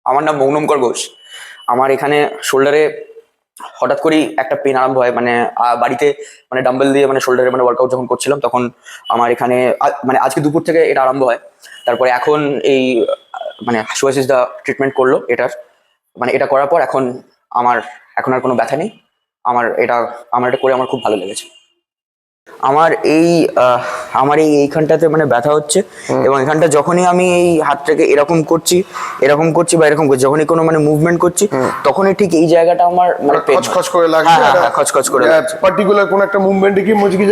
আমার নাম মৌনমকর ঘোষ। আমার এখানে শোল্ডারে হঠাৎ করেই একটা পেন আরম্ভ হয়, মানে বাড়িতে মানে ডাম্বেল দিয়ে মানে শোল্ডারে মানে ওয়ার্কআউট যখন করছিলাম তখন আমার এখানে মানে আজকে দুপুর থেকে এটা আরম্ভ হয়। তারপরে এখন এই মানে সুভাষিস দা ট্রিটমেন্ট করলো এটার, মানে এটা করার পর আমার এখন আর কোনো ব্যথা নেই। আমার এটা করে আমার খুব ভালো লেগেছে। আমার এই এইখানটাতে মানে ব্যথা হচ্ছে, এবং এখানটা যখনই আমি এই হাতটাকে এরকম করছি বা এরকম করছি, যখনই কোনো মানে মুভমেন্ট করছি তখনই ঠিক এই জায়গাটা আমার মানে খচখচ করে লাগছে, খচখচ করে পার্টিকুলার কোন একটা মুভমেন্টে কি মজকি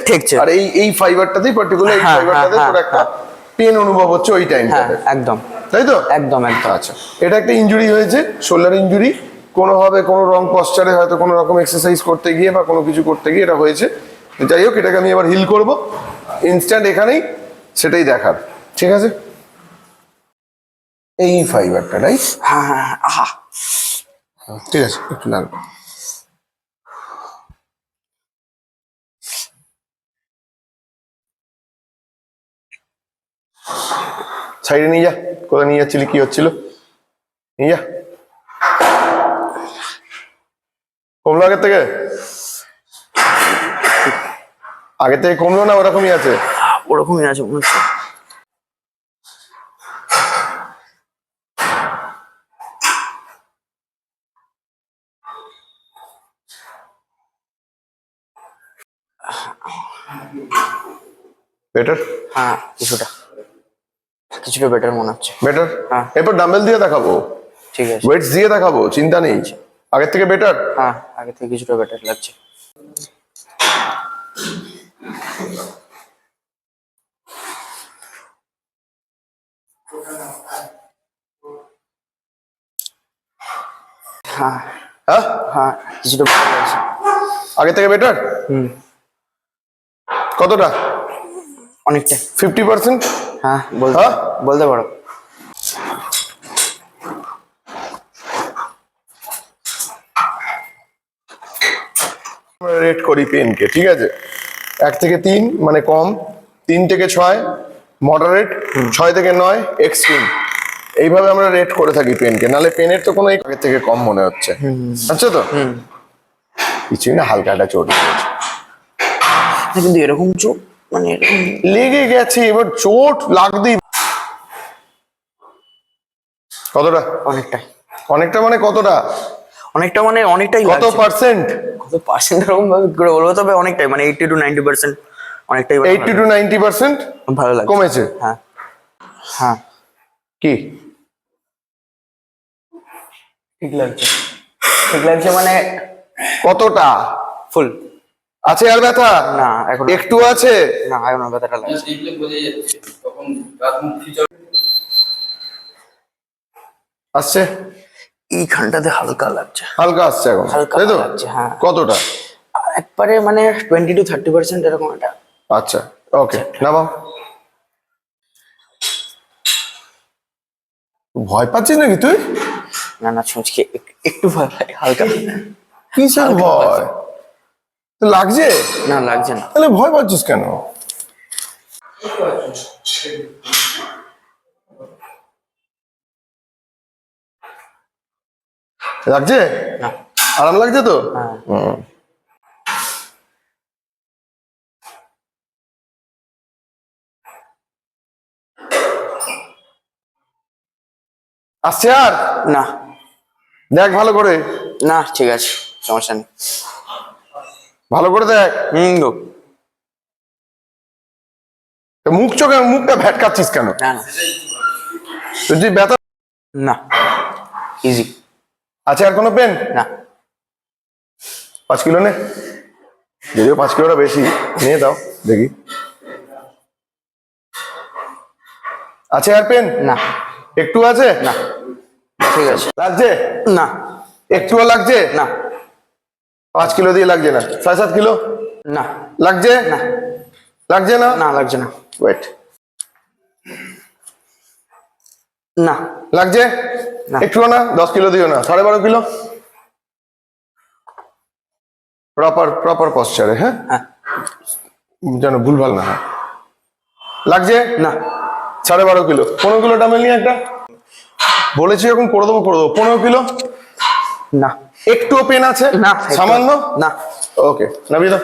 ঠেকছে, আর এই ফাইবারটাতেই পার্টিকুলার এই ফাইবারটাতে তোর একটা পেন অনুভব হচ্ছে ওই টাইমটাতে। একদম, তাই তো? একদম একদম। আচ্ছা, এটা একটা ইনজুরি হয়েছে, শোল্ডার ইনজুরি, কোনোভাবে কোনো রং পশ্চারে হয়তো কোনো রকম এক্সারসাইজ করতে গিয়ে বা কোনো কিছু করতে গিয়ে এটা হয়েছে। যাই হোক, এটাকে আমি এবার হিল করব ইনস্ট্যান্ট এখানেই, সেটাই দেখার। ঠিক আছে, এই ফাইবারটা রাইট? হ্যাঁ, ঠিক আছে, একটু লাগবে। সাইডে নিয়ে যা, কোথায় নিয়ে যাচ্ছিলি, কি হচ্ছিল, নিয়ে যা। কমলো আগের থেকে? আগের থেকে কমলো না ওরকমই আছে? ওরকমই আছে মনে হচ্ছে। বেটার? হ্যাঁ, কিছুটা বেটার মনে হচ্ছে। বেটার? হ্যাঁ। এরপর ডাম্বেল দিয়ে দেখাবো, ঠিক আছে, ওয়েটস দিয়ে দেখাবো, চিন্তা নেই। আগের থেকে বেটার? হ্যাঁ, আগে থেকে কিছুটা বেটার লাগছে। হ্যাঁ হ্যাঁ হ্যাঁ, কিছুটা বেটার লাগছে। আগের থেকে বেটার? কতটা? অনেকটা। 50%? হ্যাঁ, বলতে পারো। রেট করি পেনকে, ঠিক আছে? 1 থেকে 3 মানে কম, 3 থেকে 6 মডারেট, 6 থেকে 9 এক্সট্রিম। এইভাবে আমরা রেট করে থাকি পেনকে, নাহলে পেনের তো কোনো আগের থেকে কম মনে হচ্ছে। আচ্ছা, তো কিছুই না, হালকা একটা চোট লেগেছে। কিন্তু এরকম চোট মানে এরকম লেগে গেছে, এবার চোট লাগতেই। কতটা? অনেকটাই। অনেকটা মানে কতটা? অনেকটাই কত পার্সেন্ট? কত পার্সেন্ট এরকম ভাবে করে বলবো, তবে অনেকটাই, মানে 80 to 90%। অনেকটাই 80 to 90% ভালো লাগে, কমেছে। হ্যাঁ হ্যাঁ, কি ঠিক লাগছে মানে কতটা? ফুল আছে আর ব্যথা? না, এখন একটু আছে না, এখন ব্যথাটা লাগছে। আসছে, এইখানটাতে হালকা লাগছে, হালকা আসছে এখন, হালকা তাই তো? লাগছে, হ্যাঁ। কতটা? একবারে মানে 20 to 30% এরকম একটা। আচ্ছা, ওকে, নামাও। ভয় পাচ্ছিস নাকি তুই? না, ছুঁচকে একটু ভয় পাই, হালকা। কিসের ভয়? তো লাগছে না, লাগছে না। তাহলে ভয় পাচ্ছিস কেন? লাগছে? না। আরাম লাগছে তো? হ্যাঁ। আসছে আর? না দেখ ভালো করে, না, ঠিক আছে, সমস্যা নেই। ভালো করে দেখ। গো। মুখটা ভ্যাটকাচ্ছিস কেন? না তুই ব্যথা? না, ইজি। আছে আর কোনো পেন? না। 5 কিলো নে, যদিও 5 কিলোটা বেশি, নিয়ে দাও দেখি। আছে আর পেন? না। একটু আছে? না, ঠিক আছে। লাগছে? না। একটুও লাগছে না। 5 কিলো দিয়ে লাগছে না? 6-7 কিলো না। লাগছে? না। লাগছে না? না, লাগছে না। ওয়েট। না। লাগছে? না। একটুও না? 10 কিলো দিও না, 12.5 কিলো। প্রপার পশ্চারে, হ্যাঁ, যেন ভুলভাল না হয়। লাগছে? না। 12.5 কিলো। 15 কিলো ডাম্বেল নিয়ে একটা বলেছি যখন করে দেবো 15 কিলো। না একটুও পেন আছে না সামান্য? না। ওকে নামিয়ে দাও।